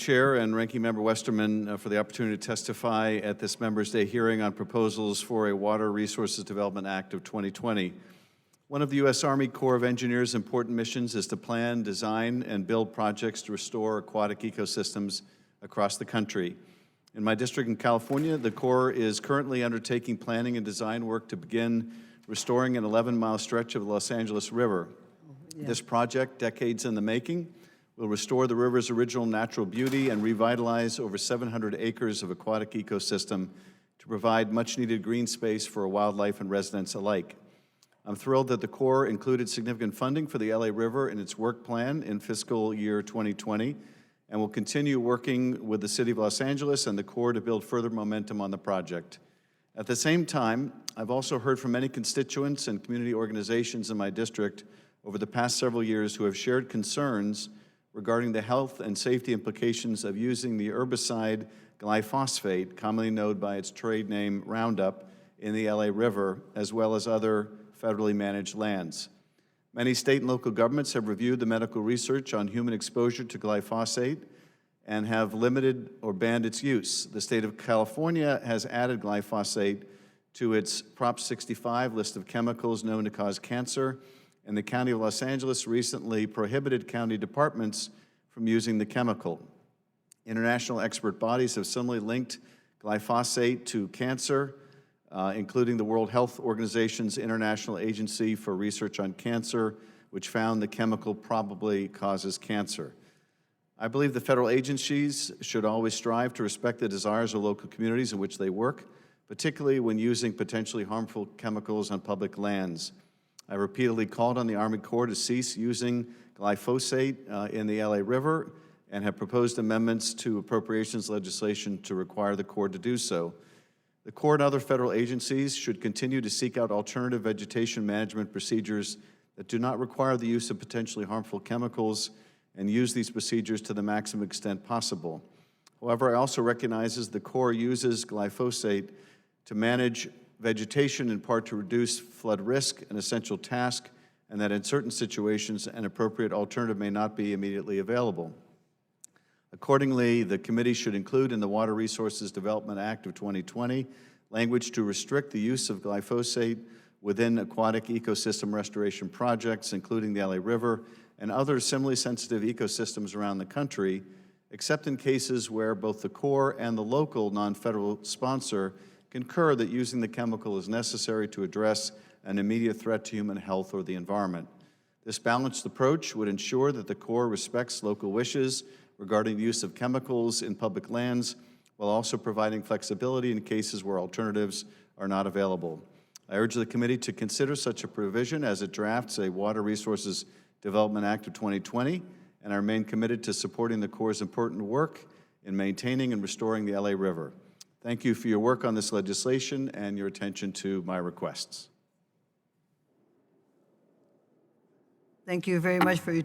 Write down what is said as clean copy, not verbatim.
Chair and Ranking Member Westerman for the opportunity to testify at this Members' Day hearing on proposals for a Water Resources Development Act of 2020. One of the U.S. Army Corps of Engineers' important missions is to plan, design, and build projects to restore aquatic ecosystems across the country. In my district in California, the Corps is currently undertaking planning and design work to begin restoring an 11-mile stretch of the Los Angeles River. This project, decades in the making, will restore the river's original natural beauty and revitalize over 700 acres of aquatic ecosystem to provide much-needed green space for wildlife and residents alike. I'm thrilled that the Corps included significant funding for the LA River in its work plan in fiscal year 2020 and will continue working with the City of Los Angeles and the Corps to build further momentum on the project. At the same time, I've also heard from many constituents and community organizations in my district over the past several years who have shared concerns regarding the health and safety implications of using the herbicide glyphosate, commonly known by its trade name Roundup, in the LA River, as well as other federally managed lands. Many state and local governments have reviewed the medical research on human exposure to glyphosate and have limited or banned its use. The state of California has added glyphosate to its Prop 65 list of chemicals known to cause cancer, and the County of Los Angeles recently prohibited county departments from using the chemical. International expert bodies have similarly linked glyphosate to cancer, including the World Health Organization's International Agency for Research on Cancer, which found the chemical probably causes cancer. I believe the federal agencies should always strive to respect the desires of local communities in which they work, particularly when using potentially harmful chemicals on public lands. I repeatedly called on the Army Corps to cease using glyphosate in the LA River and have proposed amendments to appropriations legislation to require the Corps to do so. The Corps and other federal agencies should continue to seek out alternative vegetation management procedures that do not require the use of potentially harmful chemicals and use these procedures to the maximum extent possible. However, I also recognize the Corps uses glyphosate to manage vegetation in part to reduce flood risk, an essential task, and that in certain situations an appropriate alternative may not be immediately available. Accordingly, the committee should include in the Water Resources Development Act of 2020 language to restrict the use of glyphosate within aquatic ecosystem restoration projects, including the LA River and other similarly sensitive ecosystems around the country, except in cases where both the Corps and the local non-federal sponsor concur that using the chemical is necessary to address an immediate threat to human health or the environment. This balanced approach would ensure that the Corps respects local wishes regarding the use of chemicals in public lands, while also providing flexibility in cases where alternatives are not available. I urge the committee to consider such a provision as it drafts a Water Resources Development Act of 2020, and I remain committed to supporting the Corps' important work in maintaining and restoring the LA River. Thank you for your work on this legislation and your attention to my requests. Thank you very much for your